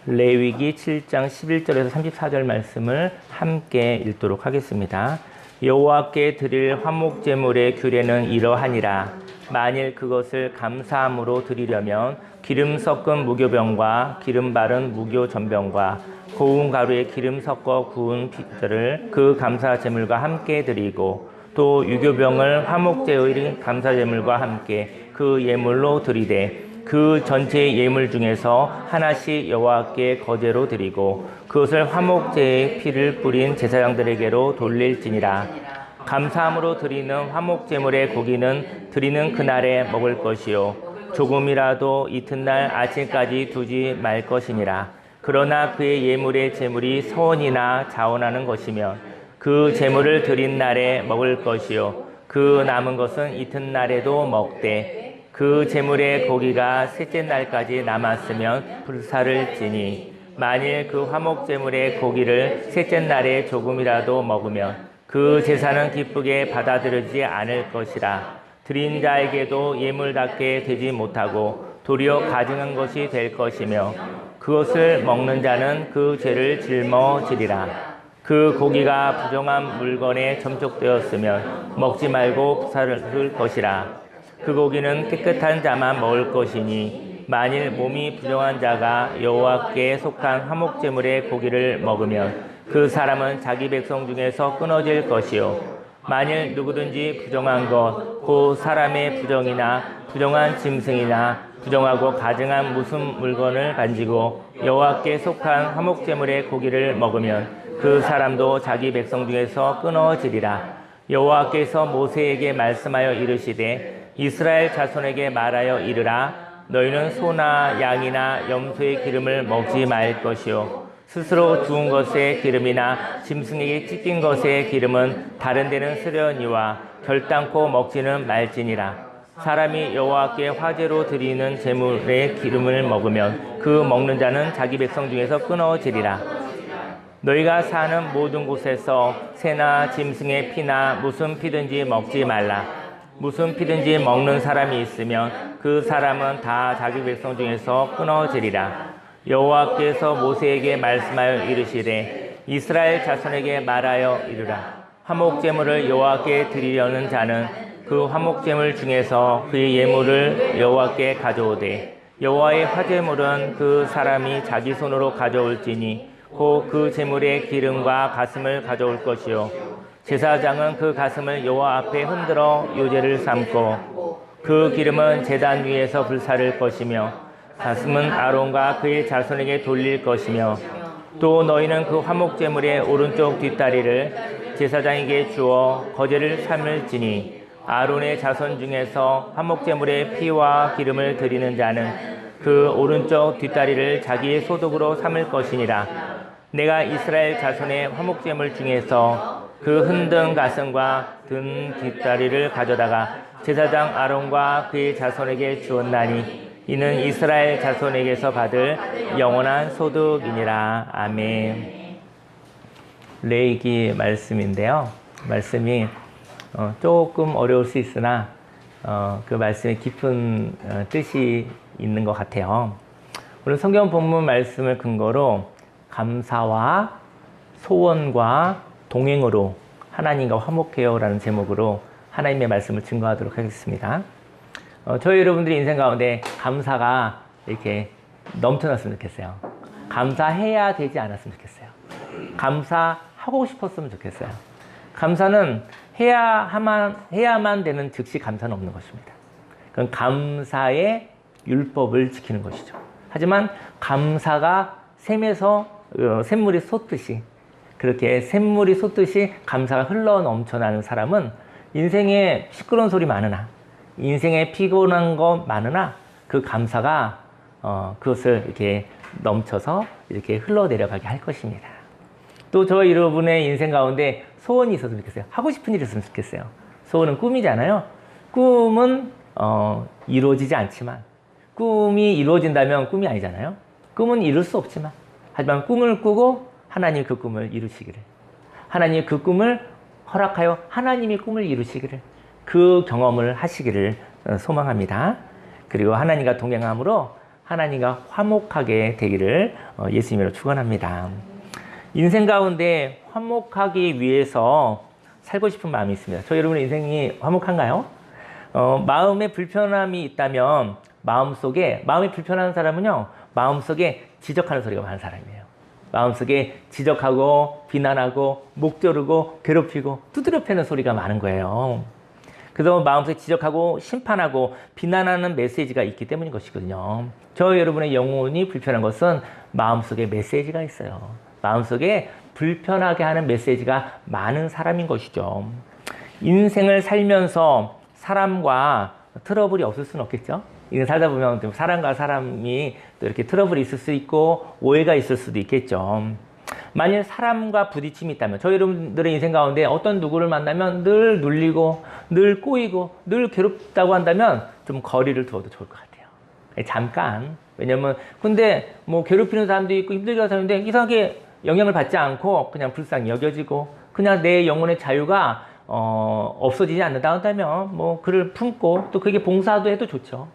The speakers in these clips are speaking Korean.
레위기 7장 11절에서 34절 말씀을 함께 읽도록 하겠습니다. 여호와께 드릴 화목 제물의 규례는 이러하니라. 만일 그것을 감사함으로 드리려면 기름 섞은 무교병과 기름 바른 무교 전병과 고운 가루에 기름 섞어 구운 피자를 그 감사 제물과 함께 드리고 또 유교병을 화목제의 감사 제물과 함께 그 예물로 드리되 그 전체 예물 중에서 하나씩 여호와께 거제로 드리고 그것을 화목제의 피를 뿌린 제사장들에게로 돌릴지니라. 감사함으로 드리는 화목제물의 고기는 드리는 그날에 먹을 것이요 조금이라도 이튿날 아침까지 두지 말 것이니라. 그러나 그의 예물의 제물이 서원이나 자원하는 것이면 그 제물을 드린 날에 먹을 것이요 그 남은 것은 이튿날에도 먹되 그 제물의 고기가 셋째 날까지 남았으면 불사를 지니 만일 그 화목 제물의 고기를 셋째 날에 조금이라도 먹으면 그 제사는 기쁘게 받아들이지 않을 것이라. 드린 자에게도 예물답게 되지 못하고 도리어 가증한 것이 될 것이며 그것을 먹는 자는 그 죄를 짊어지리라. 그 고기가 부정한 물건에 점촉되었으면 먹지 말고 불사를 것이라. 그 고기는 깨끗한 자만 먹을 것이니 만일 몸이 부정한 자가 여호와께 속한 화목제물의 고기를 먹으면 그 사람은 자기 백성 중에서 끊어질 것이요 만일 누구든지 부정한 것 그 사람의 부정이나 부정한 짐승이나 부정하고 가증한 무슨 물건을 만지고 여호와께 속한 화목제물의 고기를 먹으면 그 사람도 자기 백성 중에서 끊어지리라. 여호와께서 모세에게 말씀하여 이르시되 이스라엘 자손에게 말하여 이르라. 너희는 소나 양이나 염소의 기름을 먹지 말 것이요 스스로 주운 것의 기름이나 짐승에게 찢긴 것의 기름은 다른 데는 쓰려니와 결단코 먹지는 말지니라. 사람이 여호와께 화제로 드리는 제물의 기름을 먹으면 그 먹는 자는 자기 백성 중에서 끊어지리라. 너희가 사는 모든 곳에서 새나 짐승의 피나 무슨 피든지 먹지 말라. 무슨 피든지 먹는 사람이 있으면 그 사람은 다 자기 백성 중에서 끊어지리라. 여호와께서 모세에게 말씀하여 이르시되 이스라엘 자손에게 말하여 이르라. 화목제물을 여호와께 드리려는 자는 그 화목제물 중에서 그의 예물을 여호와께 가져오되 여호와의 화제물은 그 사람이 자기 손으로 가져올지니 곧 그 제물의 기름과 가슴을 가져올 것이요 제사장은 그 가슴을 여호와 앞에 흔들어 요제를 삼고 그 기름은 제단 위에서 불사를 것이며 가슴은 아론과 그의 자손에게 돌릴 것이며 또 너희는 그 화목제물의 오른쪽 뒷다리를 제사장에게 주어 거제를 삼을지니 아론의 자손 중에서 화목제물의 피와 기름을 드리는 자는 그 오른쪽 뒷다리를 자기의 소득으로 삼을 것이니라. 내가 이스라엘 자손의 화목제물 중에서 그 흔든 가슴과 든 뒷다리를 가져다가 제사장 아론과 그의 자손에게 주었나니 이는 이스라엘 자손에게서 받을 영원한 소득이니라. 아멘. 레위기 말씀인데요. 말씀이 조금 어려울 수 있으나 그 말씀에 깊은 뜻이 있는 것 같아요. 오늘 성경 본문 말씀을 근거로 감사와 소원과 동행으로 하나님과 화목해요라는 제목으로 하나님의 말씀을 증거하도록 하겠습니다. 저희 여러분들의 인생 가운데 감사가 이렇게 넘쳐났으면 좋겠어요. 감사해야 되지 않았으면 좋겠어요. 감사하고 싶었으면 좋겠어요. 감사는 해야만 되는 즉시 감사는 없는 것입니다. 그건 감사의 율법을 지키는 것이죠. 하지만 감사가 샘물이 솟듯이 그렇게 샘물이 솟듯이 감사가 흘러 넘쳐나는 사람은 인생에 시끄러운 소리 많으나 인생에 피곤한 거 많으나 그 감사가 그것을 이렇게 넘쳐서 이렇게 흘러내려가게 할 것입니다. 또 저 여러분의 인생 가운데 소원이 있었으면 좋겠어요. 하고 싶은 일이 있었으면 좋겠어요. 소원은 꿈이잖아요. 꿈은 이루어지지 않지만 꿈이 이루어진다면 꿈이 아니잖아요. 꿈은 이룰 수 없지만 하지만 꿈을 꾸고 하나님 그 꿈을 이루시기를 하나님 그 꿈을 허락하여 하나님이 꿈을 이루시기를 그 경험을 하시기를 소망합니다. 그리고 하나님과 동행함으로 하나님과 화목하게 되기를 예수님으로 축원합니다. 인생 가운데 화목하기 위해서 살고 싶은 마음이 있습니다. 저 여러분의 인생이 화목한가요? 마음에 불편함이 있다면 마음이 불편한 사람은요, 마음속에 지적하는 소리가 많은 사람이에요. 마음속에 지적하고 비난하고 목 조르고 괴롭히고 두드려 패는 소리가 많은 거예요. 그래서 마음속에 지적하고 심판하고 비난하는 메시지가 있기 때문인 것이거든요. 저 여러분의 영혼이 불편한 것은 마음속에 메시지가 있어요. 마음속에 불편하게 하는 메시지가 많은 사람인 것이죠. 인생을 살면서 사람과 트러블이 없을 수는 없겠죠. 이건 살다 보면 좀 사람과 사람이 또 이렇게 트러블이 있을 수 있고 오해가 있을 수도 있겠죠. 만일 사람과 부딪힘이 있다면, 저희 여러분들의 인생 가운데 어떤 누구를 만나면 늘 눌리고 늘 꼬이고 늘 괴롭다고 한다면 좀 거리를 두어도 좋을 것 같아요. 잠깐. 왜냐면 근데 뭐 괴롭히는 사람도 있고 힘들게 하는 사람인데 이상하게 영향을 받지 않고 그냥 불쌍히 여겨지고 그냥 내 영혼의 자유가 없어지지 않는다 한다면 뭐 그를 품고 또 그게 봉사도 해도 좋죠.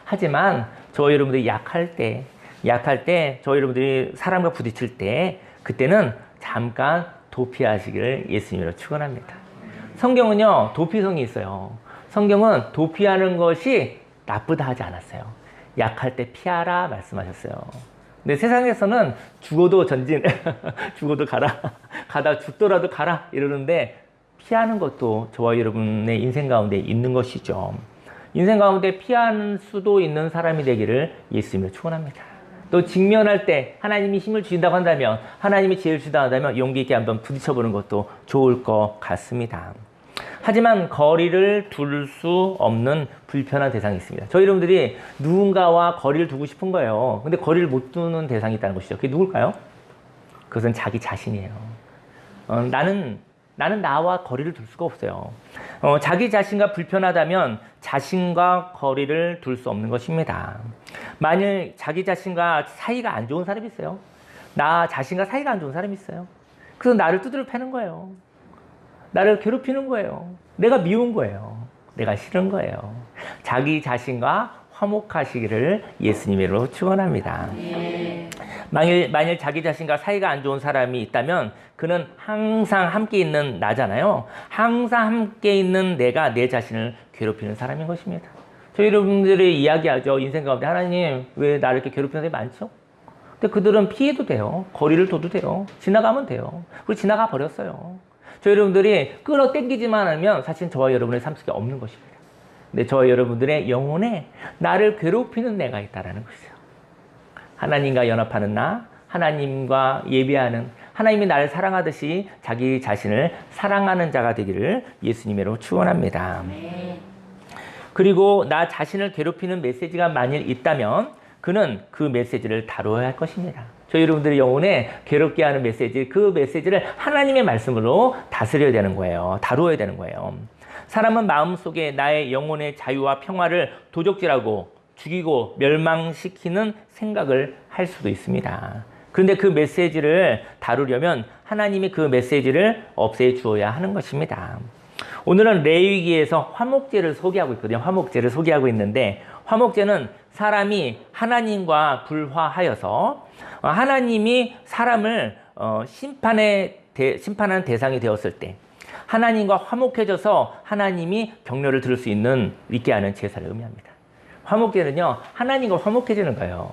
하지만 저희 여러분들이 약할 때 저희 여러분들이 사람과 부딪힐 때 그때는 잠깐 도피하시기를 예수님으로 축원합니다. 성경은요, 도피성이 있어요. 성경은 도피하는 것이 나쁘다 하지 않았어요. 약할 때 피하라 말씀하셨어요. 근데 세상에서는 죽어도 전진, 죽어도 가라, 가다 죽더라도 가라 이러는데 피하는 것도 저와 여러분의 인생 가운데 있는 것이죠. 인생 가운데 피할 수도 있는 사람이 되기를 예수님을 축원합니다. 또 직면할 때 하나님이 힘을 주신다고 한다면, 하나님이 지혜를 주신다고 한다면 용기 있게 한번 부딪혀보는 것도 좋을 것 같습니다. 하지만 거리를 둘 수 없는 불편한 대상이 있습니다. 저희 여러분들이 누군가와 거리를 두고 싶은 거예요. 근데 거리를 못 두는 대상이 있다는 것이죠. 그게 누굴까요? 그것은 자기 자신이에요. 나는 나와 거리를 둘 수가 없어요. 자기 자신과 불편하다면 자신과 거리를 둘 수 없는 것입니다. 만일 자기 자신과 사이가 안 좋은 사람이 있어요. 나 자신과 사이가 안 좋은 사람이 있어요. 그래서 나를 두드려 패는 거예요. 나를 괴롭히는 거예요. 내가 미운 거예요. 내가 싫은 거예요. 자기 자신과 화목하시기를 예수님으로 축원합니다. 만일 자기 자신과 사이가 안 좋은 사람이 있다면 그는 항상 함께 있는 나잖아요. 항상 함께 있는 내가 내 자신을 괴롭히는 사람인 것입니다. 저희 여러분들이 이야기하죠. 인생 가운데 하나님 왜 나를 이렇게 괴롭히는 사람이 많죠? 근데 그들은 피해도 돼요. 거리를 둬도 돼요. 지나가면 돼요. 그리고 지나가 버렸어요. 저희 여러분들이 끌어당기지만 하면 사실 저와 여러분의 삶 속에 없는 것입니다. 근데 저와 여러분들의 영혼에 나를 괴롭히는 내가 있다는 것이죠. 하나님과 연합하는 나, 하나님과 예배하는, 하나님이 나를 사랑하듯이 자기 자신을 사랑하는 자가 되기를 예수님으로 축원합니다. 그리고 나 자신을 괴롭히는 메시지가 만일 있다면 그는 그 메시지를 다루어야 할 것입니다. 저희 여러분들의 영혼에 괴롭게 하는 메시지, 그 메시지를 하나님의 말씀으로 다스려야 되는 거예요. 다루어야 되는 거예요. 사람은 마음속에 나의 영혼의 자유와 평화를 도적질하고 죽이고 멸망시키는 생각을 할 수도 있습니다. 그런데 그 메시지를 다루려면 하나님이 그 메시지를 없애 주어야 하는 것입니다. 오늘은 레위기에서 화목제를 소개하고 있거든요. 화목제를 소개하고 있는데 화목제는 사람이 하나님과 불화하여서 하나님이 사람을 심판하는 대상이 되었을 때 하나님과 화목해져서 하나님이 격려를 들을 수 있게 하는 제사를 의미합니다. 화목제는요, 하나님과 화목해지는 거예요.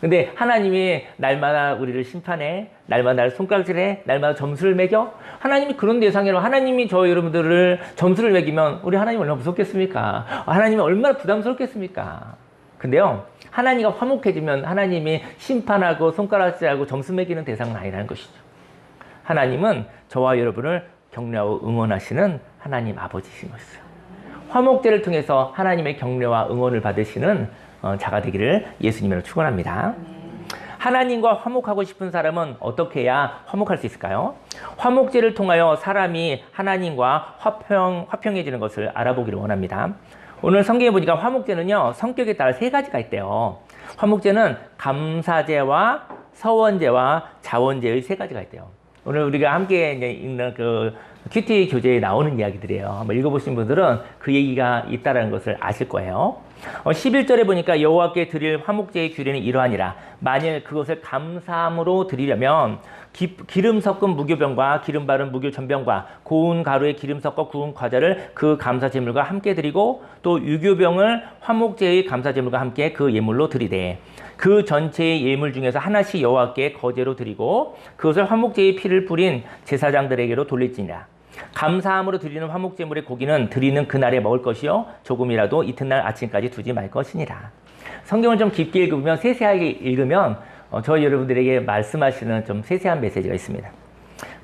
근데 하나님이 날마다 우리를 심판해, 날마다 나를 손가락질해, 날마다 점수를 매겨. 하나님이 그런 대상이라 하나님이 저 여러분들을 점수를 매기면 우리 하나님 얼마나 무섭겠습니까? 하나님이 얼마나 부담스럽겠습니까? 근데요, 하나님과 화목해지면 하나님이 심판하고 손가락질하고 점수 매기는 대상은 아니라는 것이죠. 하나님은 저와 여러분을 격려하고 응원하시는 하나님 아버지신 것이죠. 화목제를 통해서 하나님의 격려와 응원을 받으시는 자가 되기를 예수님으로 축원합니다. 하나님과 화목하고 싶은 사람은 어떻게 해야 화목할 수 있을까요? 화목제를 통하여 사람이 하나님과 화평해지는 것을 알아보기를 원합니다. 오늘 성경에 보니까 화목제는요, 성격에 따라 세 가지가 있대요. 화목제는 감사제와 서원제와 자원제의 세 가지가 있대요. 오늘 우리가 함께 읽는 그 큐티 교재에 나오는 이야기들이에요. 한번 읽어보신 분들은 그 얘기가 있다는 것을 아실 거예요. 11절에 보니까 여호와께 드릴 화목제의 규례는 이러하니라. 만일 그것을 감사함으로 드리려면 기름 섞은 무교병과 기름 바른 무교 전병과 고운 가루에 기름 섞어 구운 과자를 그 감사 제물과 함께 드리고 또 유교병을 화목제의 감사 제물과 함께 그 예물로 드리되 그 전체의 예물 중에서 하나씩 여호와께 거제로 드리고 그것을 화목제의 피를 뿌린 제사장들에게로 돌릴지니라. 감사함으로 드리는 화목제물의 고기는 드리는 그날에 먹을 것이요 조금이라도 이튿날 아침까지 두지 말 것이니라. 성경을 좀 깊게 읽으면 세세하게 읽으면 저희 여러분들에게 말씀하시는 좀 세세한 메시지가 있습니다.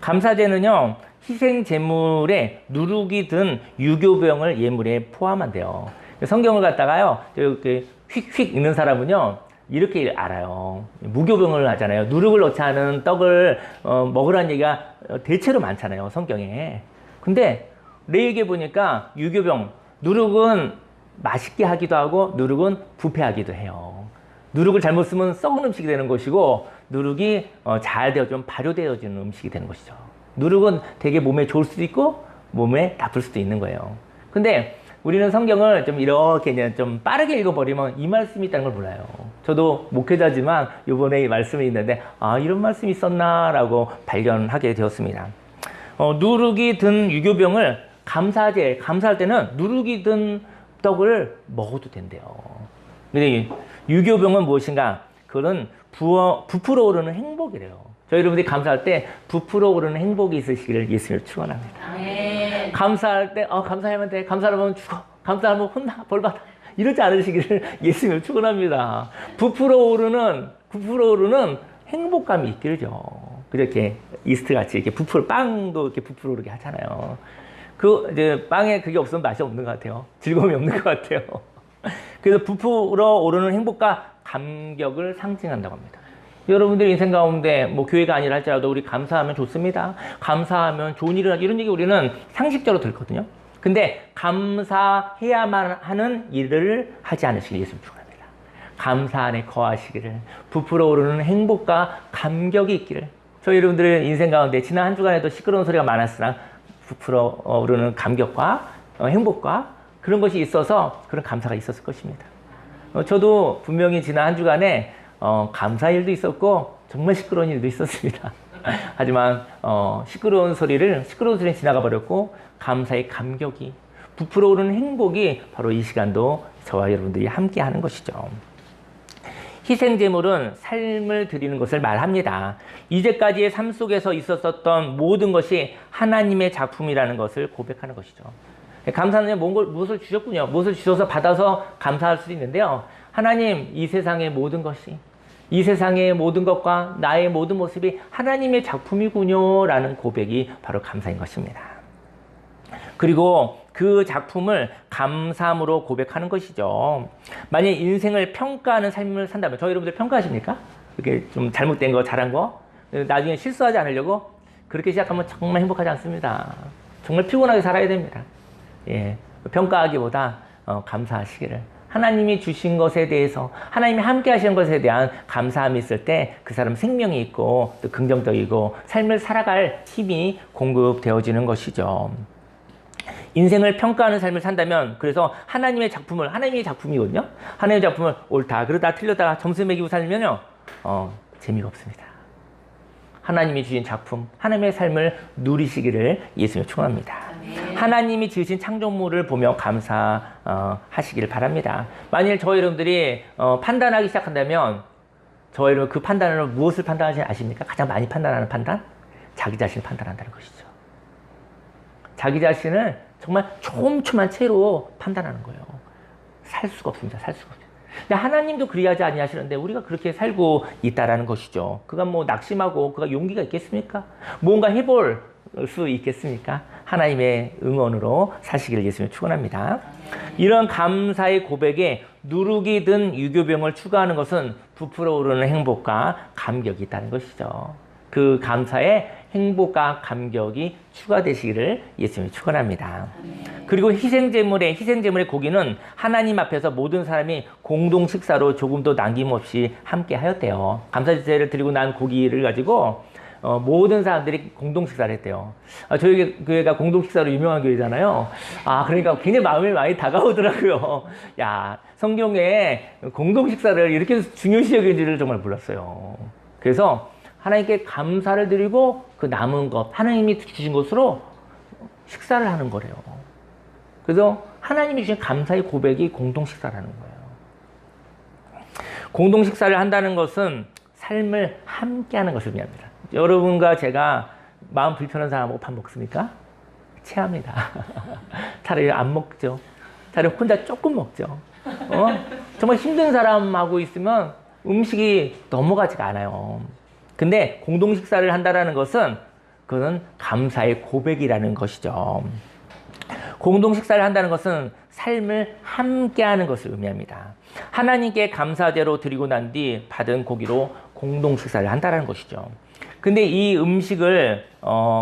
감사제는요 희생 제물에 누룩이 든 유교병을 예물에 포함한대요. 성경을 갖다가요 이렇게 휙휙 읽는 사람은요 이렇게 알아요. 무교병을 하잖아요. 누룩을 넣지 않은 떡을 먹으라는 얘기가 대체로 많잖아요 성경에. 근데 레위기에 보니까 유교병, 누룩은 맛있게 하기도 하고 누룩은 부패하기도 해요. 누룩을 잘못 쓰면 썩은 음식이 되는 것이고 누룩이 잘 되어 좀 발효되어지는 음식이 되는 것이죠. 누룩은 되게 몸에 좋을 수도 있고 몸에 나쁠 수도 있는 거예요. 근데 우리는 성경을 좀 이렇게 이제 좀 빠르게 읽어버리면 이 말씀이 있다는 걸 몰라요. 저도 목회자지만 이번에 이 말씀이 있는데 아 이런 말씀이 있었나라고 발견하게 되었습니다. 누룩이 든 유교병을 감사할 때는 누룩이 든 떡을 먹어도 된대요. 근데 유교병은 무엇인가? 그건 부풀어 오르는 행복이래요. 저희 여러분들이 감사할 때 부풀어 오르는 행복이 있으시기를 예수님을 축원합니다. 네. 감사할 때 감사하면 돼. 감사하면 죽어. 감사하면 혼나. 벌받아. 이러지 않으시기를 예수님을 축원합니다. 부풀어 오르는 행복감이 있길죠. 그렇게 이스트 같이 이렇게 빵도 이렇게 부풀어 오르게 하잖아요. 이제 빵에 그게 없으면 맛이 없는 것 같아요. 즐거움이 없는 것 같아요. 그래서 부풀어 오르는 행복과 감격을 상징한다고 합니다. 여러분들 인생 가운데 뭐 교회가 아니라 할지라도 우리 감사하면 좋습니다. 감사하면 좋은 일을 하지 이런 얘기 우리는 상식적으로 들거든요. 근데 감사해야만 하는 일을 하지 않으시길 예수님 축원합니다. 감사 안에 거하시기를 부풀어 오르는 행복과 감격이 있기를. 저희 여러분들의 인생 가운데 지난 한 주간에도 시끄러운 소리가 많았으나 부풀어 오르는 감격과 행복과 그런 것이 있어서 그런 감사가 있었을 것입니다. 저도 분명히 지난 한 주간에 감사의 일도 있었고 정말 시끄러운 일도 있었습니다. 하지만 시끄러운 소리는 지나가 버렸고 감사의 감격이 부풀어 오르는 행복이 바로 이 시간도 저와 여러분들이 함께 하는 것이죠. 희생제물은 삶을 드리는 것을 말합니다. 이제까지의 삶 속에서 있었던 모든 것이 하나님의 작품이라는 것을 고백하는 것이죠. 감사는 무엇을 주셨군요. 무엇을 주셔서 받아서 감사할 수도 있는데요. 하나님, 이 세상의 모든 것이, 이 세상의 모든 것과 나의 모든 모습이 하나님의 작품이군요 라는 고백이 바로 감사인 것입니다. 그리고 그 작품을 감사함으로 고백하는 것이죠. 만약 인생을 평가하는 삶을 산다면 저희 여러분들 평가하십니까? 이렇게 좀 잘못된 거, 잘한 거 나중에 실수하지 않으려고 그렇게 시작하면 정말 행복하지 않습니다. 정말 피곤하게 살아야 됩니다. 예, 평가하기보다 감사하시기를. 하나님이 주신 것에 대해서 하나님이 함께 하시는 것에 대한 감사함이 있을 때 그 사람 생명이 있고 또 긍정적이고 삶을 살아갈 힘이 공급되어지는 것이죠. 인생을 평가하는 삶을 산다면 그래서 하나님의 작품이거든요. 하나님의 작품을 옳다 그러다 틀렸다 점수 매기고 살면요 재미가 없습니다. 하나님이 주신 작품 하나님의 삶을 누리시기를 예수님 축원합니다. 하나님이 지으신 창조물을 보며 감사하시기를 바랍니다. 만일 저희 여러분들이 판단하기 시작한다면 저희 여러분 그 판단으로 무엇을 판단하시는지 아십니까? 가장 많이 판단하는 판단? 자기 자신을 판단한다는 것이죠. 자기 자신을 정말 촘촘한 채로 판단하는 거예요. 살 수가 없습니다. 살 수가 없어요. 근데 하나님도 그리하지 아니하시는데 우리가 그렇게 살고 있다라는 것이죠. 그가 뭐 낙심하고 그가 용기가 있겠습니까? 뭔가 해볼 수 있겠습니까? 하나님의 응원으로 사시기를 예수님 축원합니다. 이런 감사의 고백에 누룩이 든 유교병을 추가하는 것은 부풀어 오르는 행복과 감격이 있다는 것이죠. 그 감사에 행복과 감격이 추가되시기를 예수님이 축원합니다. 그리고 희생제물의 고기는 하나님 앞에서 모든 사람이 공동 식사로 조금도 남김없이 함께 하였대요. 감사제를 드리고 난 고기를 가지고 모든 사람들이 공동 식사를 했대요. 저희 교회가 공동 식사로 유명한 교회잖아요. 그러니까 굉장히 마음이 많이 다가오더라고요. 야, 성경에 공동 식사를 이렇게 중요시 여기는지를 정말 몰랐어요. 그래서 하나님께 감사를 드리고 그 남은 것, 하나님이 주신 것으로 식사를 하는 거래요. 그래서 하나님이 주신 감사의 고백이 공동 식사라는 거예요. 공동 식사를 한다는 것은 삶을 함께 하는 것을 의미합니다. 여러분과 제가 마음 불편한 사람하고 밥 먹습니까? 체합니다. 차라리 안 먹죠. 차라리 혼자 조금 먹죠. 정말 힘든 사람하고 있으면 음식이 넘어가지가 않아요. 근데 공동 식사를 한다는 것은 그것은 감사의 고백이라는 것이죠. 공동 식사를 한다는 것은 삶을 함께하는 것을 의미합니다. 하나님께 감사제로 드리고 난 뒤 받은 고기로 공동 식사를 한다는 것이죠. 근데 이 음식을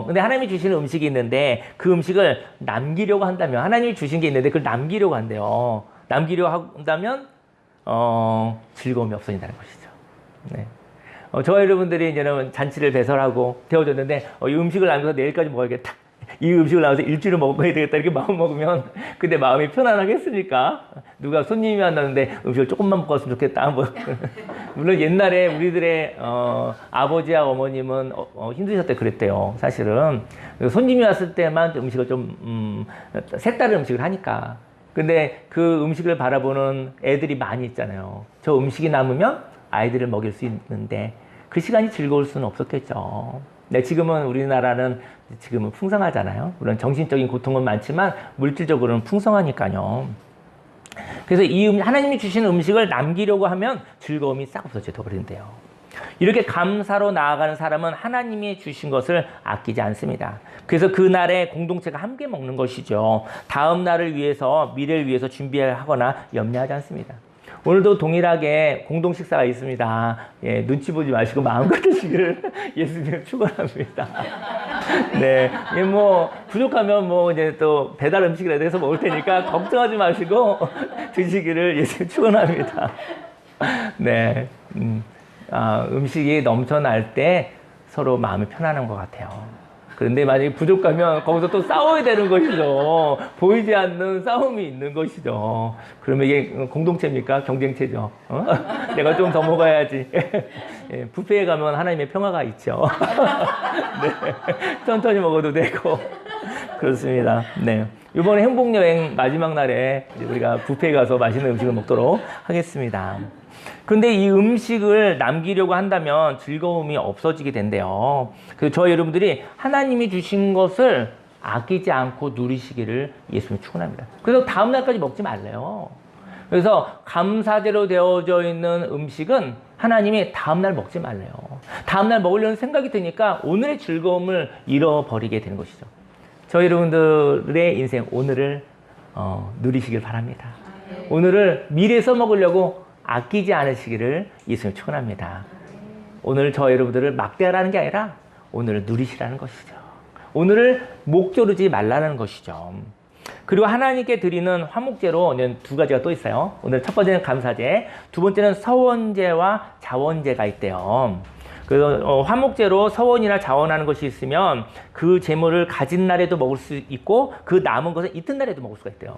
근데 하나님이 주시는 음식이 있는데 그 음식을 남기려고 한다면, 하나님이 주신 게 있는데 그걸 남기려고 한대요. 남기려고 한다면 즐거움이 없어진다는 것이죠. 네. 저와 여러분들이 이제는 잔치를 배설하고 데워줬는데 이 음식을 남겨서 내일까지 먹어야겠다. 이 음식을 나와서 일주일을 먹어야 되겠다 이렇게 마음 먹으면 근데 마음이 편안하겠습니까? 누가 손님이 왔는데 음식을 조금만 먹었으면 좋겠다. 물론 옛날에 우리들의 아버지와 어머님은 힘드셨대 그랬대요. 사실은 손님이 왔을 때만 음식을 좀 색다른 음식을 하니까. 근데 그 음식을 바라보는 애들이 많이 있잖아요. 저 음식이 남으면 아이들을 먹일 수 있는데 그 시간이 즐거울 수는 없었겠죠. 네, 지금은 우리나라는 지금은 풍성하잖아요. 물론 정신적인 고통은 많지만 물질적으로는 풍성하니까요. 그래서 하나님이 주시는 음식을 남기려고 하면 즐거움이 싹 없어져 버린대요. 이렇게 감사로 나아가는 사람은 하나님이 주신 것을 아끼지 않습니다. 그래서 그날에 공동체가 함께 먹는 것이죠. 다음 날을 위해서, 미래를 위해서 준비하거나 염려하지 않습니다. 오늘도 동일하게 공동 식사가 있습니다. 예, 눈치 보지 마시고 마음껏 드시기를 예수님 축원합니다. 네, 부족하면 이제 또 배달 음식이라도 해서 먹을 테니까 걱정하지 마시고 드시기를 예수님 축원합니다. 네, 음식이 넘쳐날 때 서로 마음이 편안한 것 같아요. 그런데 만약에 부족하면 거기서 또 싸워야 되는 것이죠. 보이지 않는 싸움이 있는 것이죠. 그러면 이게 공동체입니까? 경쟁체죠. 내가 좀 더 먹어야지. 예, 뷔페에 가면 하나님의 평화가 있죠. 네, 천천히 먹어도 되고. 그렇습니다. 네. 이번에 행복여행 마지막 날에 우리가 뷔페에 가서 맛있는 음식을 먹도록 하겠습니다. 근데 이 음식을 남기려고 한다면 즐거움이 없어지게 된대요. 그래서 저희 여러분들이 하나님이 주신 것을 아끼지 않고 누리시기를 예수님 축원합니다. 그래서 다음 날까지 먹지 말래요. 그래서 감사제로 되어져 있는 음식은 하나님이 다음 날 먹지 말래요. 다음 날 먹으려는 생각이 드니까 오늘의 즐거움을 잃어버리게 되는 것이죠. 저희 여러분들의 인생 오늘을 누리시길 바랍니다. 오늘을 미래에 써먹으려고 아끼지 않으시기를 예수님 축원합니다. 오늘 저 여러분들을 막대하라는 게 아니라 오늘을 누리시라는 것이죠. 오늘을 목조르지 말라는 것이죠. 그리고 하나님께 드리는 화목제로 두 가지가 또 있어요. 오늘 첫 번째는 감사제, 두 번째는 서원제와 자원제가 있대요. 그래서 화목제로 서원이나 자원하는 것이 있으면 그 제물을 가진 날에도 먹을 수 있고 그 남은 것은 이튿날에도 먹을 수가 있대요.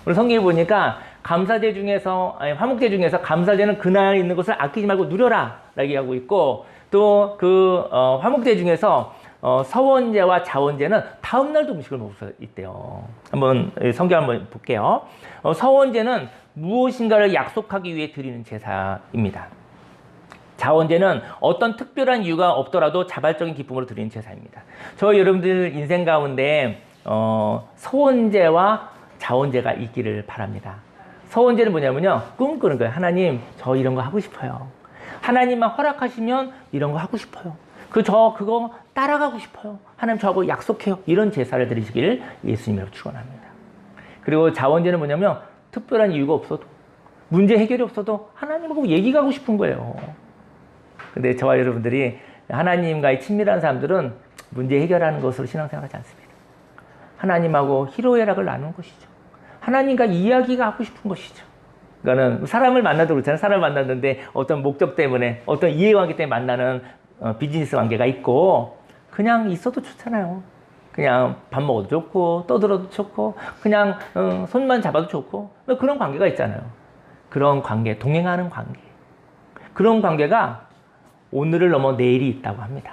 오늘 성경에 보니까 감사제 중에서, 화목제 중에서 감사제는 그날 있는 것을 아끼지 말고 누려라 라고 얘기하고 있고, 또 화목제 중에서 서원제와 자원제는 다음 날도 음식을 먹을 수 있대요. 한번 성경 한번 볼게요. 서원제는 무엇인가를 약속하기 위해 드리는 제사입니다. 자원제는 어떤 특별한 이유가 없더라도 자발적인 기쁨으로 드리는 제사입니다. 저 여러분들 인생 가운데 서원제와 자원제가 있기를 바랍니다. 서원제는 뭐냐면요, 꿈꾸는 거예요. 하나님, 저 이런 거 하고 싶어요. 하나님만 허락하시면 이런 거 하고 싶어요. 저 그거 따라가고 싶어요. 하나님 저하고 약속해요. 이런 제사를 드리시길 예수님으로 축원합니다. 그리고 자원제는 뭐냐면 특별한 이유가 없어도, 문제 해결이 없어도 하나님하고 얘기가 하고 싶은 거예요. 근데 저와 여러분들이 하나님과의 친밀한 사람들은 문제 해결하는 것으로 신앙생활하지 않습니다. 하나님하고 희로애락을 나누는 것이죠. 하나님과 이야기가 하고 싶은 것이죠. 그러니까는 사람을 만나도 그렇잖아요. 사람을 만났는데 어떤 목적 때문에, 어떤 이해관계 때문에 만나는 비즈니스 관계가 있고 그냥 있어도 좋잖아요. 그냥 밥 먹어도 좋고 떠들어도 좋고 그냥 손만 잡아도 좋고 그런 관계가 있잖아요. 그런 관계, 동행하는 관계. 그런 관계가 오늘을 넘어 내일이 있다고 합니다.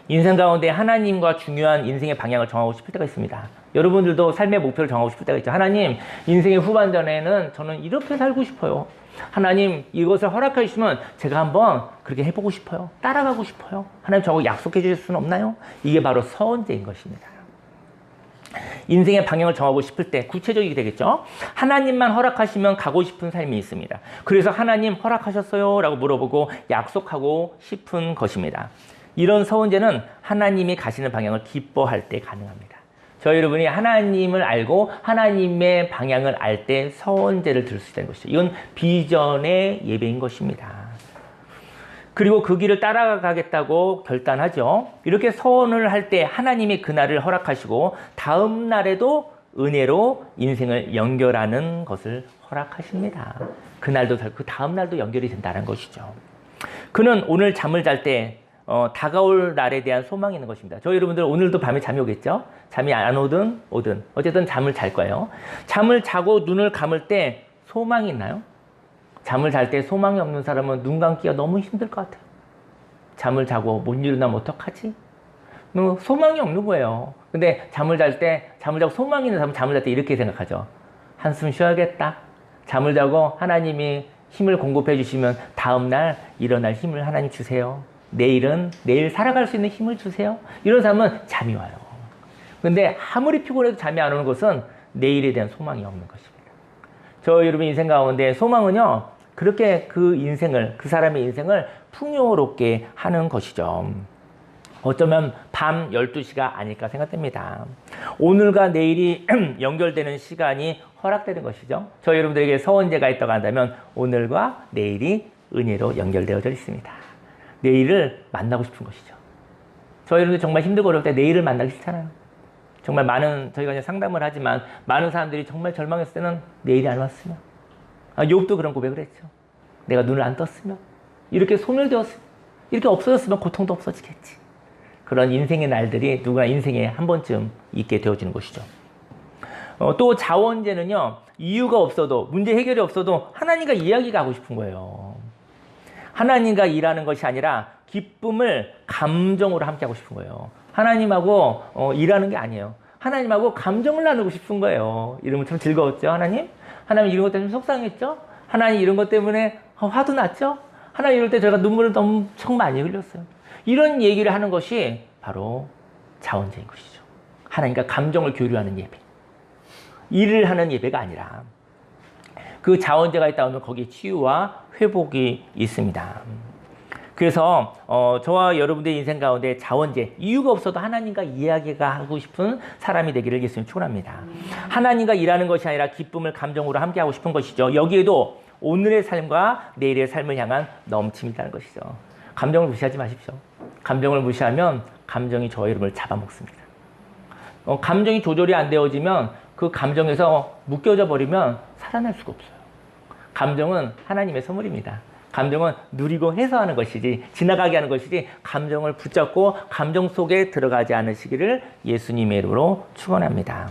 인생 가운데 하나님과 중요한 인생의 방향을 정하고 싶을 때가 있습니다. 여러분들도 삶의 목표를 정하고 싶을 때가 있죠. 하나님, 인생의 후반전에는 저는 이렇게 살고 싶어요. 하나님, 이것을 허락해 주시면 제가 한번 그렇게 해보고 싶어요. 따라가고 싶어요. 하나님, 저거 약속해 주실 수는 없나요? 이게 바로 서원제인 것입니다. 인생의 방향을 정하고 싶을 때 구체적이게 되겠죠. 하나님만 허락하시면 가고 싶은 삶이 있습니다. 그래서 하나님 허락하셨어요? 라고 물어보고 약속하고 싶은 것입니다. 이런 서원제는 하나님이 가시는 방향을 기뻐할 때 가능합니다. 저희 여러분이 하나님을 알고 하나님의 방향을 알 때 서원제를 들을 수 있다는 것이죠. 이건 비전의 예배인 것입니다. 그리고 그 길을 따라가겠다고 결단하죠. 이렇게 서원을 할 때 하나님이 그날을 허락하시고 다음 날에도 은혜로 인생을 연결하는 것을 허락하십니다. 그날도 그 다음 날도 연결이 된다는 것이죠. 그는 오늘 잠을 잘 때 다가올 날에 대한 소망이 있는 것입니다. 저희 여러분들 오늘도 밤에 잠이 오겠죠? 잠이 안 오든 어쨌든 잠을 잘 거예요. 잠을 자고 눈을 감을 때 소망이 있나요? 잠을 잘 때 소망이 없는 사람은 눈 감기가 너무 힘들 것 같아요. 잠을 자고 못 일어나면 어떡하지? 소망이 없는 거예요. 근데 잠을 자고 소망이 있는 사람은 잠을 잘 때 이렇게 생각하죠. 한숨 쉬어야겠다. 잠을 자고 하나님이 힘을 공급해 주시면 다음날 일어날 힘을 하나님 주세요. 내일 살아갈 수 있는 힘을 주세요. 이런 사람은 잠이 와요. 근데 아무리 피곤해도 잠이 안 오는 것은 내일에 대한 소망이 없는 것입니다. 저 여러분 인생 가운데 소망은요, 그렇게 그 사람의 인생을 풍요롭게 하는 것이죠. 어쩌면 밤 12시가 아닐까 생각됩니다. 오늘과 내일이 연결되는 시간이 허락되는 것이죠. 저희 여러분들에게 서원제가 있다고 한다면 오늘과 내일이 은혜로 연결되어져 있습니다. 내일을 만나고 싶은 것이죠. 저희 여러분들 정말 힘들고 어려울 때 내일을 만나기 싫잖아요. 정말 저희가 이제 상담을 하지만 많은 사람들이 정말 절망했을 때는 내일이 안 왔으면, 욥도 그런 고백을 했죠. 내가 눈을 안 떴으면, 이렇게 소멸되었으면, 이렇게 없어졌으면 고통도 없어지겠지. 그런 인생의 날들이 누구나 인생에 한 번쯤 있게 되어지는 것이죠. 또 자원제는요, 이유가 없어도, 문제 해결이 없어도 하나님과 이야기가 하고 싶은 거예요. 하나님과 일하는 것이 아니라 기쁨을 감정으로 함께 하고 싶은 거예요. 하나님하고 일하는 게 아니에요. 하나님하고 감정을 나누고 싶은 거예요. 이러면 참 즐거웠죠, 하나님? 하나님 이런 것 때문에 속상했죠? 하나님 이런 것 때문에 화도 났죠? 하나님 이럴 때 제가 눈물을 엄청 많이 흘렸어요. 이런 얘기를 하는 것이 바로 자원제인 것이죠. 하나님과 감정을 교류하는 예배. 일을 하는 예배가 아니라 그 자원제가 있다 하면 거기에 치유와 회복이 있습니다. 그래서 저와 여러분들의 인생 가운데 자원제, 이유가 없어도 하나님과 이야기가 하고 싶은 사람이 되기를 예수님 축원합니다. 하나님과 일하는 것이 아니라 기쁨을 감정으로 함께하고 싶은 것이죠. 여기에도 오늘의 삶과 내일의 삶을 향한 넘침이 있다는 것이죠. 감정을 무시하지 마십시오. 감정을 무시하면 감정이 저의 이름을 잡아먹습니다. 감정이 조절이 안 되어지면 그 감정에서 묶여져 버리면 살아날 수가 없어요. 감정은 하나님의 선물입니다. 감정은 누리고 해소하는 것이지 지나가게 하는 것이지 감정을 붙잡고 감정 속에 들어가지 않으시기를 예수님의 이름으로 축원합니다.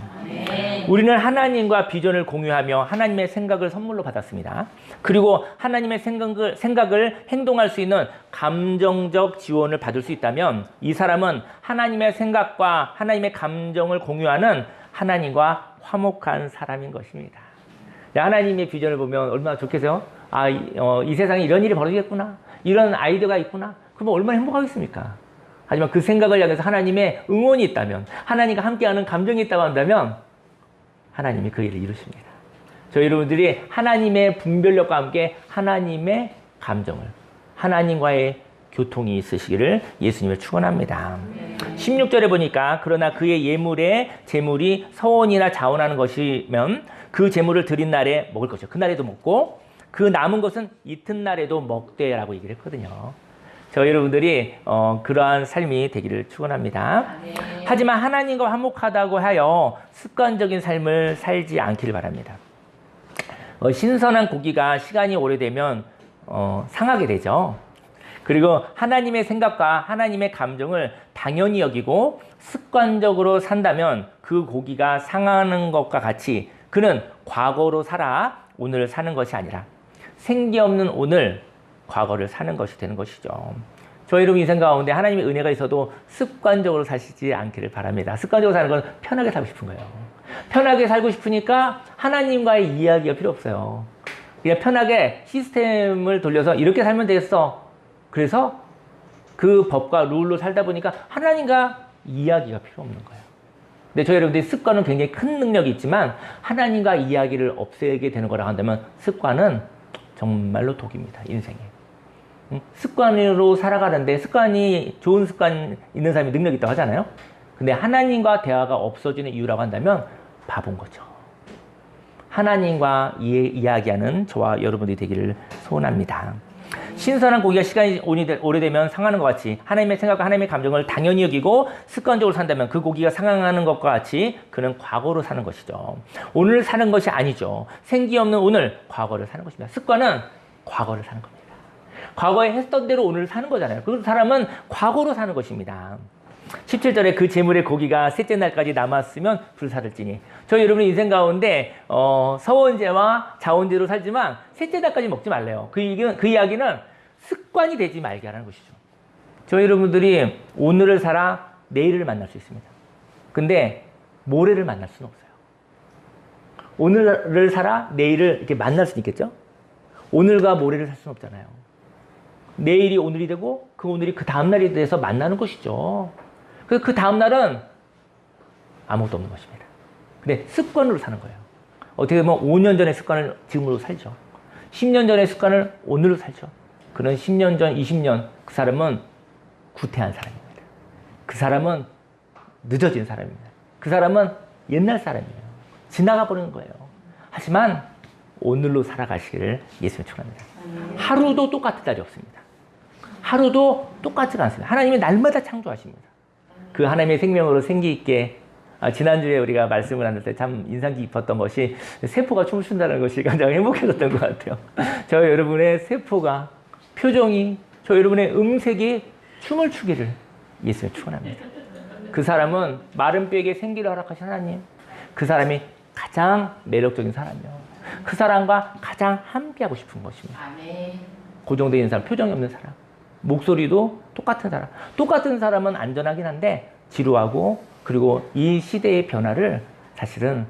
우리는 하나님과 비전을 공유하며 하나님의 생각을 선물로 받았습니다. 그리고 하나님의 생각을 행동할 수 있는 감정적 지원을 받을 수 있다면 이 사람은 하나님의 생각과 하나님의 감정을 공유하는 하나님과 화목한 사람인 것입니다. 하나님의 비전을 보면 얼마나 좋겠어요? 이 세상에 이런 일이 벌어지겠구나. 이런 아이디어가 있구나. 그러면 얼마나 행복하겠습니까? 하지만 그 생각을 향해서 하나님의 응원이 있다면, 하나님과 함께하는 감정이 있다고 한다면 하나님이 그 일을 이루십니다. 저희 여러분들이 하나님의 분별력과 함께 하나님의 감정을, 하나님과의 교통이 있으시기를 예수님을 축원합니다. 16절에 보니까 그러나 그의 재물이 서원이나 자원하는 것이면 그 재물을 드린 날에 먹을 것이요. 그날에도 먹고 그 남은 것은 이튿날에도 먹되라고 얘기를 했거든요. 저희 여러분들이 그러한 삶이 되기를 축원합니다. 하지만 하나님과 화목하다고 하여 습관적인 삶을 살지 않기를 바랍니다. 신선한 고기가 시간이 오래되면 상하게 되죠. 그리고 하나님의 생각과 하나님의 감정을 당연히 여기고 습관적으로 산다면 그 고기가 상하는 것과 같이 그는 과거로 살아 오늘을 사는 것이 아니라 생기 없는 오늘 과거를 사는 것이 되는 것이죠. 저희 여러분 인생 가운데 하나님의 은혜가 있어도 습관적으로 사시지 않기를 바랍니다. 습관적으로 사는 건 편하게 살고 싶은 거예요. 편하게 살고 싶으니까 하나님과의 이야기가 필요 없어요. 그냥 편하게 시스템을 돌려서 이렇게 살면 되겠어. 그래서 그 법과 룰로 살다 보니까 하나님과 이야기가 필요 없는 거예요. 근데 저희 여러분들이 습관은 굉장히 큰 능력이 있지만 하나님과 이야기를 없애게 되는 거라고 한다면 습관은 정말로 독입니다. 인생에. 습관으로 살아가는데 습관이 좋은 습관 있는 사람이 능력이 있다고 하잖아요. 근데 하나님과 대화가 없어지는 이유라고 한다면 바본 거죠. 하나님과 이야기하는 저와 여러분들이 되기를 소원합니다. 신선한 고기가 시간이 오래되면 상하는 것 같이 하나님의 생각과 하나님의 감정을 당연히 여기고 습관적으로 산다면 그 고기가 상하는 것과 같이 그는 과거로 사는 것이죠. 오늘 사는 것이 아니죠. 생기 없는 오늘, 과거를 사는 것입니다. 습관은 과거를 사는 겁니다. 과거에 했던 대로 오늘 사는 거잖아요. 그 사람은 과거로 사는 것입니다. 17절에 그 재물의 고기가 셋째 날까지 남았으면 불사를지니. 저희 여러분의 인생 가운데 서원제와 자원제로 살지만 셋째 날까지 먹지 말래요. 그 이야기는 습관이 되지 말게 하라는 것이죠. 저희 여러분들이 오늘을 살아 내일을 만날 수 있습니다. 근데 모레를 만날 수는 없어요. 오늘을 살아 내일을 이렇게 만날 수는 있겠죠? 오늘과 모레를 살 수는 없잖아요. 내일이 오늘이 되고 그 오늘이 그 다음날이 돼서 만나는 것이죠. 그 다음날은 아무것도 없는 것입니다. 근데 습관으로 사는 거예요. 어떻게 보면 5년 전의 습관을 지금으로 살죠. 10년 전의 습관을 오늘로 살죠. 그런 10년 전, 20년 그 사람은 구태한 사람입니다. 그 사람은 늦어진 사람입니다. 그 사람은 옛날 사람이에요. 지나가 버리는 거예요. 하지만 오늘로 살아가시기를 예수님 축원합니다. 하루도 똑같은 날이 없습니다. 하루도 똑같지가 않습니다. 하나님이 날마다 창조하십니다. 그 하나님의 생명으로 생기 있게 지난주에 우리가 말씀을 나눌 때 참 인상 깊었던 것이 세포가 춤을 춘다는 것이 가장 행복해졌던 것 같아요. 저 여러분의 세포가 표정이 저 여러분의 음색이 춤을 추기를 예수님 축원합니다. 그 사람은 마른 뼈에게 생기를 허락하신 하나님, 그 사람이 가장 매력적인 사람이요. 그 사람과 가장 함께하고 싶은 것입니다. 고정되어 있는 사람, 표정이 없는 사람, 목소리도 똑같은 사람. 똑같은 사람은 안전하긴 한데 지루하고 그리고 이 시대의 변화를 사실은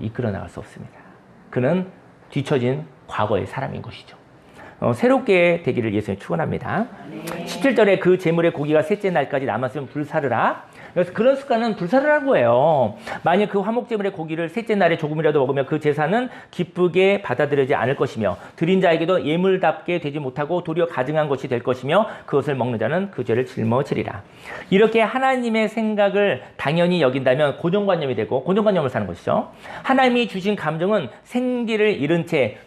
이끌어 나갈 수 없습니다. 그는 뒤처진 과거의 사람인 것이죠. 새롭게 되기를 예수님 축원합니다. 17절에 그 재물의 고기가 셋째 날까지 남았으면 불사르라. 그래서 그런 습관은 불사르라는 거예요. 만약 그 화목제물의 고기를 셋째 날에 조금이라도 먹으면 그 제사는 기쁘게 받아들여지지 않을 것이며 드린 자에게도 예물답게 되지 못하고 도리어 가증한 것이 될 것이며 그것을 먹는 자는 그 죄를 짊어지리라. 이렇게 하나님의 생각을 당연히 여긴다면 고정관념이 되고 고정관념을 사는 것이죠. 하나님이 주신 감정은 생기를 잃은 채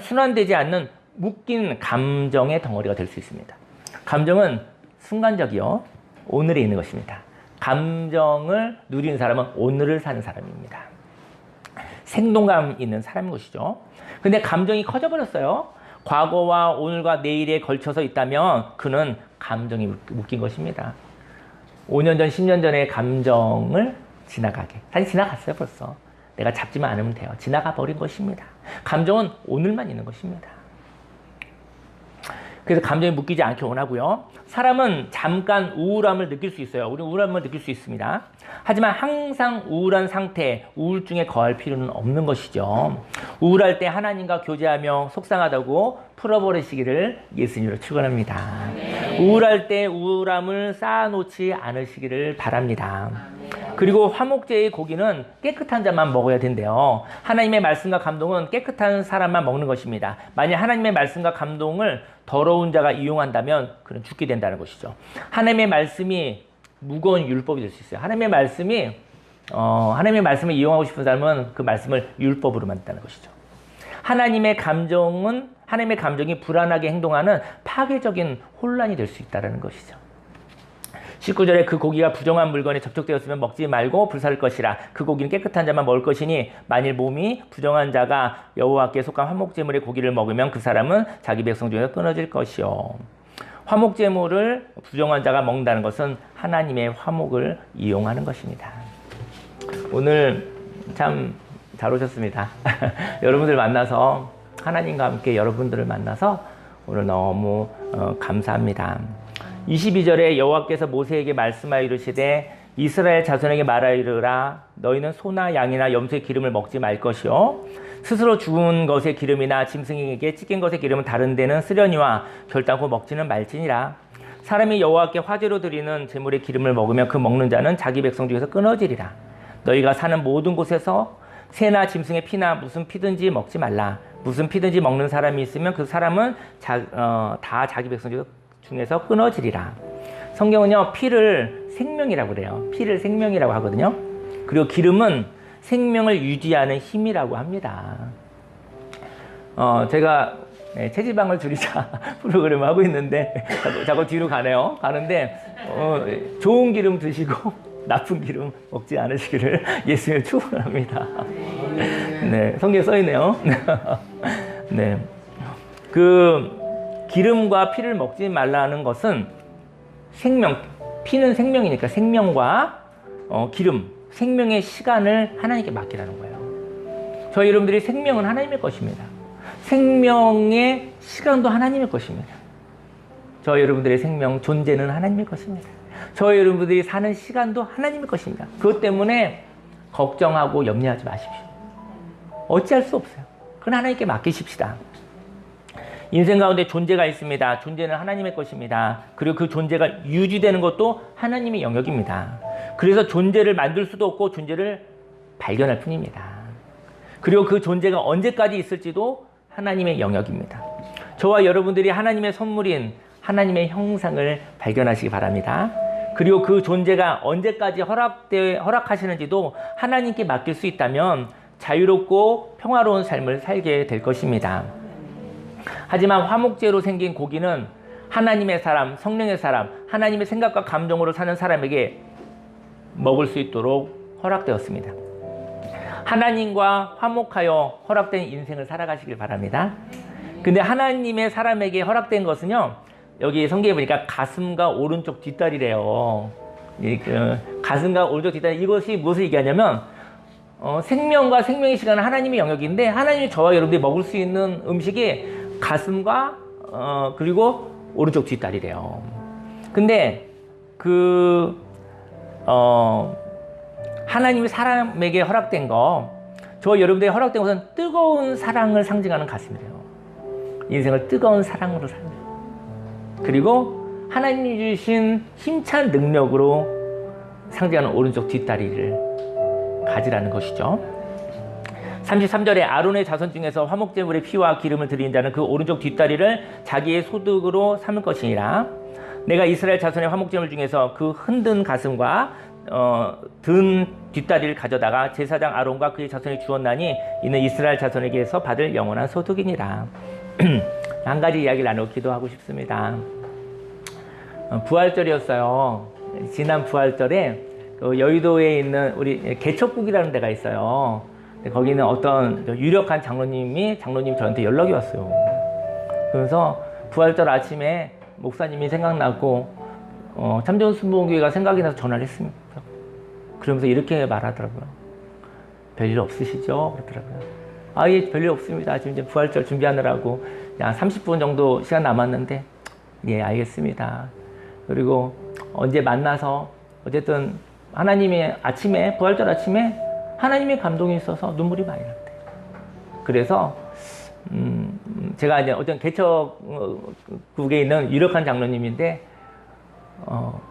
순환되지 않는 묶인 감정의 덩어리가 될 수 있습니다. 감정은 순간적이요. 오늘에 있는 것입니다. 감정을 누리는 사람은 오늘을 사는 사람입니다. 생동감 있는 사람인 것이죠. 근데 감정이 커져버렸어요. 과거와 오늘과 내일에 걸쳐서 있다면 그는 감정이 묶인 것입니다. 5년 전, 10년 전의 감정을 지나가게. 사실 지나갔어요, 벌써. 내가 잡지만 않으면 돼요. 지나가 버린 것입니다. 감정은 오늘만 있는 것입니다. 그래서 감정이 묶이지 않길 원하고요. 사람은 잠깐 우울함을 느낄 수 있어요. 우리 우울함을 느낄 수 있습니다. 하지만 항상 우울한 상태, 우울증에 거할 필요는 없는 것이죠. 우울할 때 하나님과 교제하며 속상하다고 풀어버리시기를 예수님으로 축원합니다. 우울할 때 우울함을 쌓아놓지 않으시기를 바랍니다. 그리고 화목제의 고기는 깨끗한 자만 먹어야 된대요. 하나님의 말씀과 감동은 깨끗한 사람만 먹는 것입니다. 만약 하나님의 말씀과 감동을 더러운 자가 이용한다면 그는 죽게 된다는 것이죠. 하나님의 말씀이 무거운 율법이 될 수 있어요. 하나님의 말씀을 이용하고 싶은 사람은 그 말씀을 율법으로 만든다는 것이죠. 하나님의 감정이 불안하게 행동하는 파괴적인 혼란이 될 수 있다는 것이죠. 19절에 그 고기가 부정한 물건에 접촉되었으면 먹지 말고 불사를 것이라. 그 고기는 깨끗한 자만 먹을 것이니 만일 몸이 부정한 자가 여호와께 속한 화목제물의 고기를 먹으면 그 사람은 자기 백성 중에서 끊어질 것이요. 화목제물을 부정한 자가 먹는다는 것은 하나님의 화목을 이용하는 것입니다. 오늘 참 잘 오셨습니다. 여러분들 만나서 하나님과 함께 여러분들을 만나서 오늘 너무 감사합니다. 22절에 여호와께서 모세에게 말씀하여 이르시되 이스라엘 자손에게 말하여 이르라 너희는 소나 양이나 염소의 기름을 먹지 말 것이요 스스로 죽은 것의 기름이나 짐승에게 찢긴 것의 기름은 다른 데는 쓰려니와 결단코 먹지는 말지니라. 사람이 여호와께 화제로 드리는 제물의 기름을 먹으면 그 먹는 자는 자기 백성 중에서 끊어지리라. 너희가 사는 모든 곳에서 새나 짐승의 피나 무슨 피든지 먹지 말라. 무슨 피든지 먹는 사람이 있으면 그 사람은 다 자기 백성 중에서 끊어지리라. 성경은요 피를 생명이라고 그래요. 피를 생명이라고 하거든요. 그리고 기름은 생명을 유지하는 힘이라고 합니다. 제가 체지방을 줄이자 프로그램을 하고 있는데 자꾸 뒤로 가는데 좋은 기름 드시고 나쁜 기름 먹지 않으시기를 예수님을 축원합니다. 네, 성경에 써 있네요. 네, 그 기름과 피를 먹지 말라는 것은 생명, 피는 생명이니까 생명과 기름, 생명의 시간을 하나님께 맡기라는 거예요. 저희 여러분들이 생명은 하나님의 것입니다. 생명의 시간도 하나님의 것입니다. 저희 여러분들의 생명, 존재는 하나님의 것입니다. 저희 여러분들이 사는 시간도 하나님의 것입니다. 그것 때문에 걱정하고 염려하지 마십시오. 어찌할 수 없어요. 그건 하나님께 맡기십시다. 인생 가운데 존재가 있습니다. 존재는 하나님의 것입니다. 그리고 그 존재가 유지되는 것도 하나님의 영역입니다. 그래서 존재를 만들 수도 없고 존재를 발견할 뿐입니다. 그리고 그 존재가 언제까지 있을지도 하나님의 영역입니다. 저와 여러분들이 하나님의 선물인 하나님의 형상을 발견하시기 바랍니다. 그리고 그 존재가 언제까지 허락하시는지도 하나님께 맡길 수 있다면 자유롭고 평화로운 삶을 살게 될 것입니다. 하지만 화목제로 생긴 고기는 하나님의 사람, 성령의 사람, 하나님의 생각과 감정으로 사는 사람에게 먹을 수 있도록 허락되었습니다. 하나님과 화목하여 허락된 인생을 살아가시길 바랍니다. 근데 하나님의 사람에게 허락된 것은요, 여기 성경에 보니까 가슴과 오른쪽 뒷다리래요. 가슴과 오른쪽 뒷다리, 이것이 무엇을 얘기하냐면 생명과 생명의 시간은 하나님의 영역인데 하나님이 저와 여러분들이 먹을 수 있는 음식이 가슴과 그리고 오른쪽 뒷다리래요. 근데 하나님이 사람에게 허락된 거, 저와 여러분들에게 허락된 것은 뜨거운 사랑을 상징하는 가슴이래요. 인생을 뜨거운 사랑으로 살면, 그리고 하나님이 주신 힘찬 능력으로 상징하는 오른쪽 뒷다리를 가지라는 것이죠. 33절에 아론의 자손 중에서 화목제물의 피와 기름을 드리는 자는 그 오른쪽 뒷다리를 자기의 소득으로 삼을 것이니라. 내가 이스라엘 자손의 화목제물 중에서 그 흔든 가슴과 든 뒷다리를 가져다가 제사장 아론과 그의 자손이 주었나니 이는 이스라엘 자손에게서 받을 영원한 소득이니라. 한 가지 이야기를 나누고 기도하고 싶습니다. 부활절이었어요. 지난 부활절에 여의도에 있는 우리 개척국이라는 데가 있어요. 거기는 어떤 유력한 장로님이 저한테 연락이 왔어요. 그래서 부활절 아침에 목사님이 생각나고 참전순복음교회가 생각이 나서 전화를 했습니다. 그러면서 이렇게 말하더라고요. 별일 없으시죠? 그러더라고요. 아, 예, 별일 없습니다. 지금 이제 부활절 준비하느라고 한 30분 정도 시간 남았는데, 예, 알겠습니다. 그리고 언제 만나서 어쨌든 하나님의 아침에, 부활절 아침에 하나님의 감동이 있어서 눈물이 많이 났대요. 그래서 제가 이제 어떤 개척국에 있는 유력한 장로님인데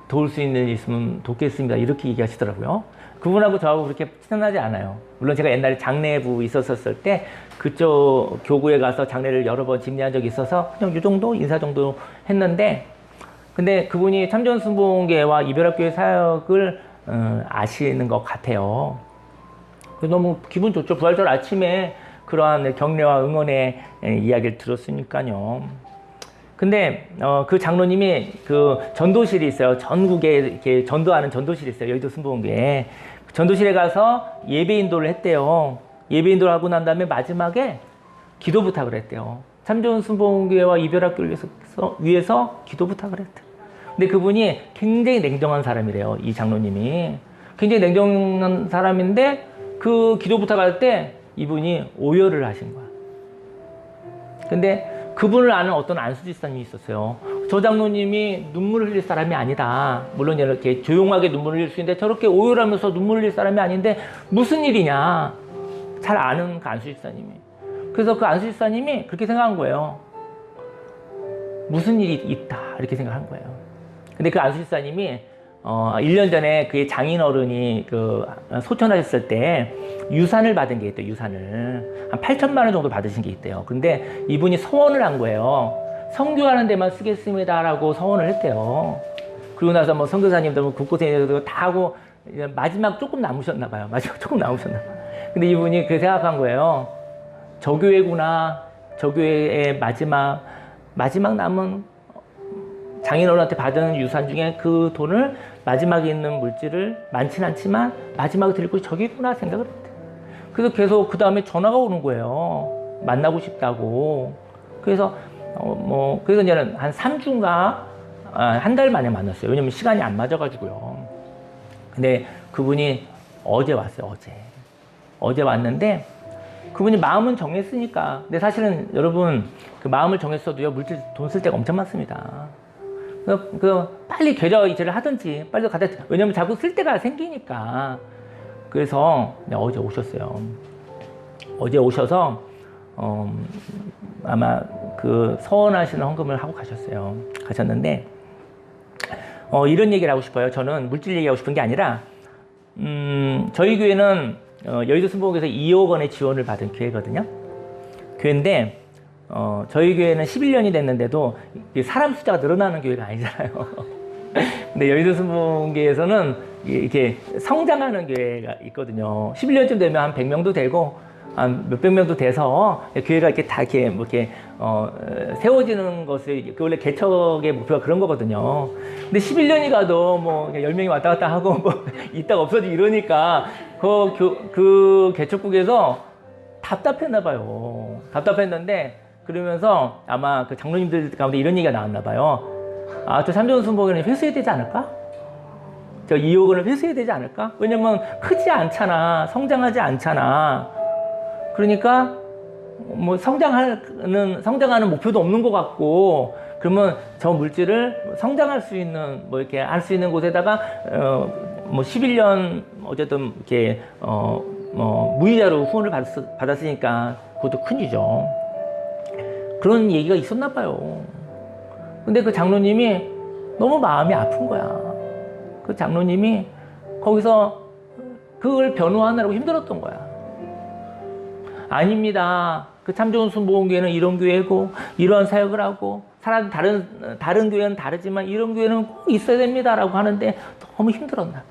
도울 수 있는 일 있으면 돕겠습니다. 이렇게 얘기하시더라고요. 그분하고 저하고 그렇게 친하지 않아요. 물론 제가 옛날에 장례부 있었을 때 그쪽 교구에 가서 장례를 여러 번 집례한 적이 있어서 그냥 이 정도 인사 정도 했는데, 근데 그분이 참전순복음교회와 이별학교회 사역을 아시는 것 같아요. 너무 기분 좋죠. 부활절 아침에 그러한 격려와 응원의 이야기를 들었으니까요. 근데 그 장로님이 그 전도실이 있어요. 전국에 이렇게 전도하는 전도실이 있어요. 여의도 순복음교회에. 전도실에 가서 예배 인도를 했대요. 예배 인도를 하고 난 다음에 마지막에 기도 부탁을 했대요. 참좋은 순복음교회와 이별학교를 위해서 기도 부탁을 했대. 근데 그분이 굉장히 냉정한 사람이래요. 이 장로님이. 굉장히 냉정한 사람인데 그 기도 부탁할 때 이분이 오열을 하신 거야. 근데 그분을 아는 어떤 안수집사님이 있었어요. 저 장로님이 눈물을 흘릴 사람이 아니다. 물론 이렇게 조용하게 눈물을 흘릴 수 있는데 저렇게 오열하면서 눈물을 흘릴 사람이 아닌데 무슨 일이냐. 잘 아는 그 안수집사님이. 그래서 그 안수집사님이 그렇게 생각한 거예요. 무슨 일이 있다. 이렇게 생각한 거예요. 근데 그 안수집사님이 1년 전에 그의 장인어른이 소천하셨을 때 유산을 받은 게 있대요. 유산을. 한 8천만 원 정도 받으신 게 있대요. 근데 이분이 서원을 한 거예요. 선교하는 데만 쓰겠습니다라고 서원을 했대요. 그리고 나서 뭐 선교사님들 뭐 국고생들 다 하고 마지막 조금 남으셨나 봐요. 마지막 조금 남으셨나 봐요. 근데 이분이 그 생각한 거예요. 저 교회구나. 저 교회의 마지막 남은 장인어른한테 받은 유산 중에 그 돈을 마지막에 있는 물질을 많진 않지만 마지막에 드릴 곳이 저기구나 생각을 했대. 그래서 계속 그 다음에 전화가 오는 거예요. 만나고 싶다고. 그래서 그래서 이제 한 3주인가 한 달 만에 만났어요. 왜냐면 시간이 안 맞아가지고요. 근데 그분이 어제 왔어요. 어제 왔는데 그분이 마음은 정했으니까. 근데 사실은 여러분 그 마음을 정했어도요 물질 돈 쓸 데가 엄청 많습니다. 빨리 계좌 이체를 하든지 빨리 갖다. 왜냐면 자꾸 쓸 데가 생기니까. 그래서 어제 오셨어요. 어제 오셔서 아마 그 서원하시는 헌금을 하고 가셨는데 이런 얘기를 하고 싶어요. 저는 물질 얘기하고 싶은 게 아니라 저희 교회는 여의도 순복음에서 2억 원의 지원을 받은 교회거든요. 교회인데 저희 교회는 11년이 됐는데도 사람 숫자가 늘어나는 교회가 아니잖아요. 근데 여의도 순복음교회에서는 이렇게 성장하는 교회가 있거든요. 11년쯤 되면 한 100명도 되고 한 몇백 명도 돼서 교회가 이렇게 다 이렇게 세워지는 것을 그 원래 개척의 목표가 그런 거거든요. 근데 11년이 가도 뭐 10명이 왔다 갔다 하고 뭐 있다가 없어지고 이러니까 그 개척국에서 답답했나 봐요. 답답했는데 그러면서 아마 그 장로님들 가운데 이런 얘기가 나왔나 봐요. 저 참좋은 순복음교회는 회수해야 되지 않을까? 저 2억 원을 회수해야 되지 않을까? 왜냐면 크지 않잖아. 성장하지 않잖아. 그러니까 뭐 성장하는 목표도 없는 것 같고, 그러면 저 물질을 성장할 수 있는 뭐 이렇게 할 수 있는 곳에다가 뭐 11년 어쨌든 이렇게 무이자로 후원을 받았으니까 그것도 큰일이죠. 그런 얘기가 있었나 봐요. 근데 그 장로님이 너무 마음이 아픈 거야. 그 장로님이 거기서 그걸 변호하느라고 힘들었던 거야. 아닙니다. 그 참좋은 순복음교회는 이런 교회고 이런 사역을 하고 다른 교회는 다르지만 이런 교회는 꼭 있어야 됩니다라고 하는데 너무 힘들었나.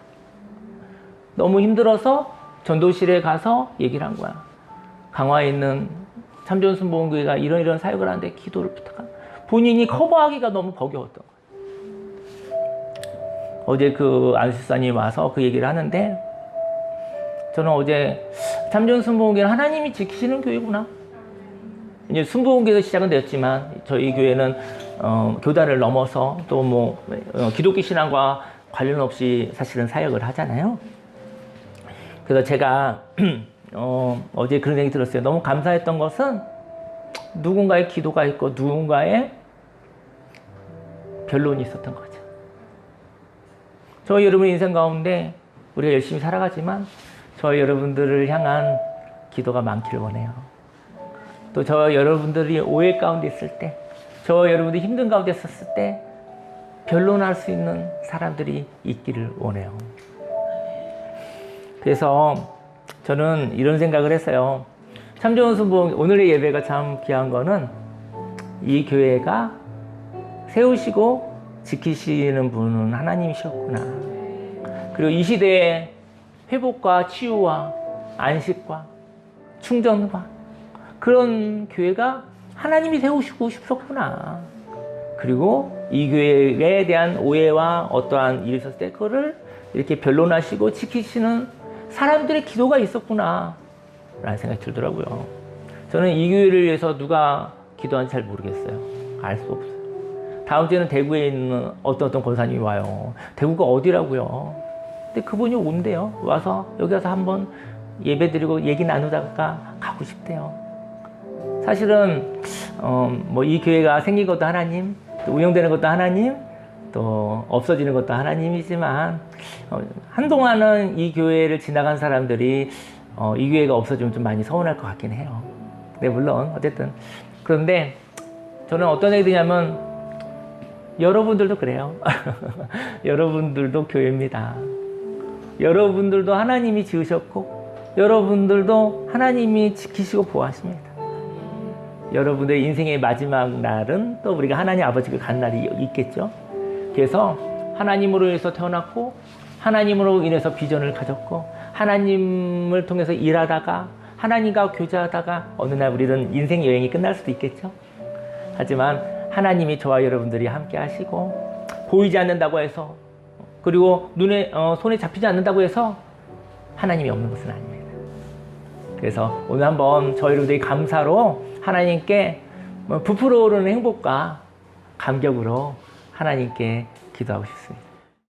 너무 힘들어서 전도실에 가서 얘기를 한 거야. 강화에 있는 참좋은 순복음교회가 이런 사역을 하는데 기도를 부탁한. 본인이 커버하기가 너무 버거웠던 거야. 어제 그 안수사님이 와서 그 얘기를 하는데 저는 어제 참좋은 순복음교회는 하나님이 지키시는 교회구나. 이제 순복음교회에서 시작은 되었지만 저희 교회는 교단을 넘어서 또 뭐 기독교 신앙과 관련 없이 사실은 사역을 하잖아요. 그래서 제가 어제 그런 얘기 들었어요. 너무 감사했던 것은 누군가의 기도가 있고 누군가의 변론이 있었던 거죠. 저희 여러분의 인생 가운데 우리가 열심히 살아가지만 저희 여러분들을 향한 기도가 많기를 원해요. 또 저 여러분들이 오해 가운데 있을 때, 저 여러분들이 힘든 가운데 있었을 때 변론할 수 있는 사람들이 있기를 원해요. 그래서 저는 이런 생각을 했어요. 참좋은 순복음 오늘의 예배가 참 귀한 거는 이 교회가 세우시고 지키시는 분은 하나님이셨구나. 그리고 이 시대에 회복과 치유와 안식과 충전과 그런 교회가 하나님이 세우시고 싶었구나. 그리고 이 교회에 대한 오해와 어떠한 일이 있었을 때 그거를 이렇게 변론하시고 지키시는 사람들의 기도가 있었구나 라는 생각이 들더라고요. 저는 이 교회를 위해서 누가 기도하는지 잘 모르겠어요. 알 수 없어요. 다음 주에는 대구에 있는 어떤 권사님이 와요. 대구가 어디라고요? 근데 그분이 온대요. 와서 여기 와서 한번 예배드리고 얘기 나누다가 가고 싶대요. 사실은 뭐 이 교회가 생긴 것도 하나님, 또 운영되는 것도 하나님, 또 없어지는 것도 하나님이지만 한동안은 이 교회를 지나간 사람들이 이 교회가 없어지면 좀 많이 서운할 것 같긴 해요. 네, 물론 어쨌든 그런데 저는 어떤 얘기 드냐면 여러분들도 그래요. 여러분들도 교회입니다. 여러분들도 하나님이 지으셨고 여러분들도 하나님이 지키시고 보호하십니다. 여러분들의 인생의 마지막 날은 또 우리가 하나님 아버지가 간 날이 있겠죠. 그래서 하나님으로 인해서 태어났고 하나님으로 인해서 비전을 가졌고 하나님을 통해서 일하다가 하나님과 교제하다가 어느 날 우리는 인생 여행이 끝날 수도 있겠죠. 하지만 하나님이 저와 여러분들이 함께 하시고 보이지 않는다고 해서 그리고 손에 잡히지 않는다고 해서 하나님이 없는 것은 아닙니다. 그래서 오늘 한번 저희 여러분들이 감사로 하나님께 부풀어 오르는 행복과 감격으로 하나님께 기도하고 싶습니다.